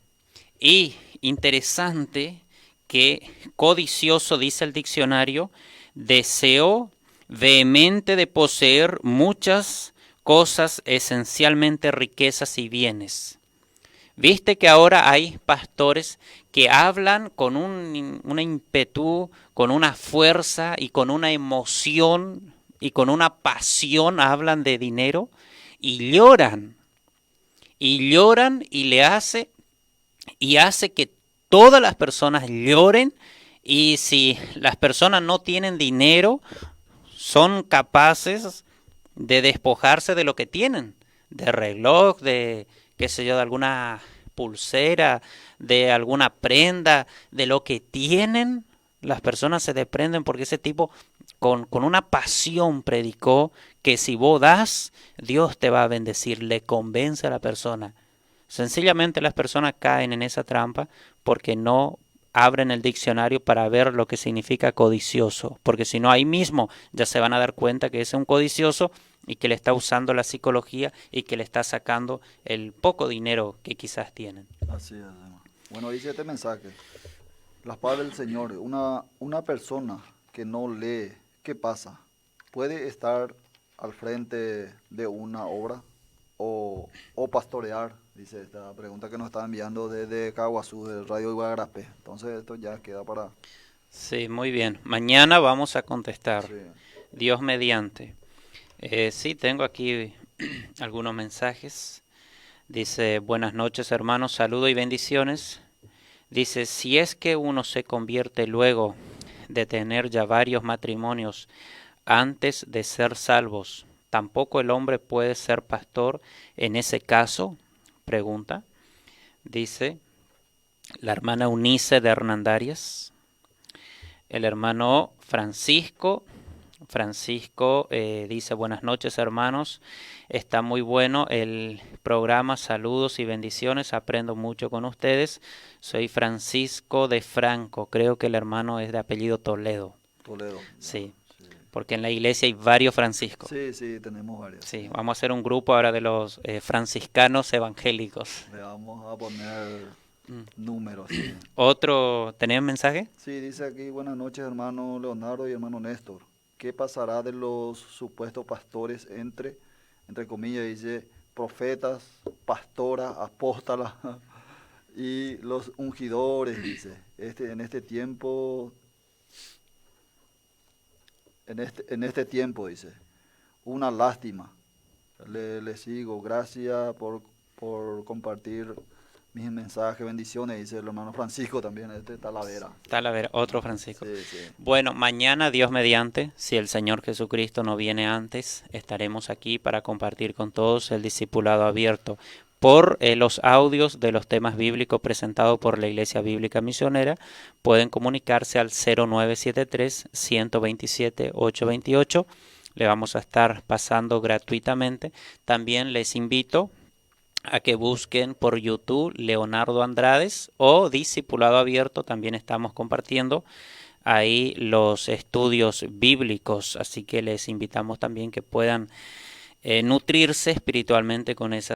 Y interesante que codicioso, dice el diccionario, deseo vehemente de poseer muchas cosas, esencialmente riquezas y bienes. Viste que ahora hay pastores que hablan con una ímpetu, con una fuerza y con una emoción y con una pasión, hablan de dinero y lloran y hace que todas las personas lloren, y si las personas no tienen dinero, son capaces de despojarse de lo que tienen, de reloj, de qué sé yo, de alguna pulsera, de alguna prenda, de lo que tienen. Las personas se desprenden porque ese tipo con una pasión predicó que si vos das, Dios te va a bendecir, le convence a la persona. Sencillamente las personas caen en esa trampa porque no abren el diccionario para ver lo que significa codicioso, porque si no ahí mismo ya se van a dar cuenta que es un codicioso y que le está usando la psicología y que le está sacando el poco dinero que quizás tienen. Así es, hermano. Bueno, dice este mensaje. Las palabras del Señor. Una persona que no lee, ¿qué pasa? ¿Puede estar al frente de una obra o pastorear? Dice esta pregunta que nos está enviando desde Caguazú, del Radio Iguagarapé. Entonces esto ya queda para... Sí, muy bien. Mañana vamos a contestar. Sí. Dios mediante. Sí, tengo aquí algunos mensajes. Dice, buenas noches hermanos, saludos y bendiciones. Dice, si es que uno se convierte luego de tener ya varios matrimonios antes de ser salvos, ¿tampoco el hombre puede ser pastor en ese caso? Pregunta. Dice la hermana Unice de Hernandarias. El hermano Francisco dice, buenas noches hermanos, está muy bueno el programa, saludos y bendiciones, aprendo mucho con ustedes. Soy Francisco de Franco, creo que el hermano es de apellido Toledo. Toledo. Sí, porque en la iglesia hay varios Franciscos. Sí, tenemos varios. Sí, vamos a hacer un grupo ahora de los franciscanos evangélicos. Le vamos a poner números. Sí. ¿Otro, tenés mensaje? Sí, dice aquí, buenas noches hermano Leonardo y hermano Néstor. ¿Qué pasará de los supuestos pastores entre comillas, dice, profetas, pastoras, apóstolas y los ungidores, dice, en este tiempo, dice, una lástima. Le sigo, gracias por compartir mis mensajes, bendiciones, dice el hermano Francisco también, Talavera. Talavera, otro Francisco. Sí. Bueno, mañana, Dios mediante, si el Señor Jesucristo no viene antes, estaremos aquí para compartir con todos el discipulado abierto. por los audios de los temas bíblicos presentados por la Iglesia Bíblica Misionera, pueden comunicarse al 0973-127-828. Le vamos a estar pasando gratuitamente. También les invito a que busquen por YouTube Leonardo Andrades o Discipulado Abierto. También estamos compartiendo ahí los estudios bíblicos, así que les invitamos también que puedan nutrirse espiritualmente con esas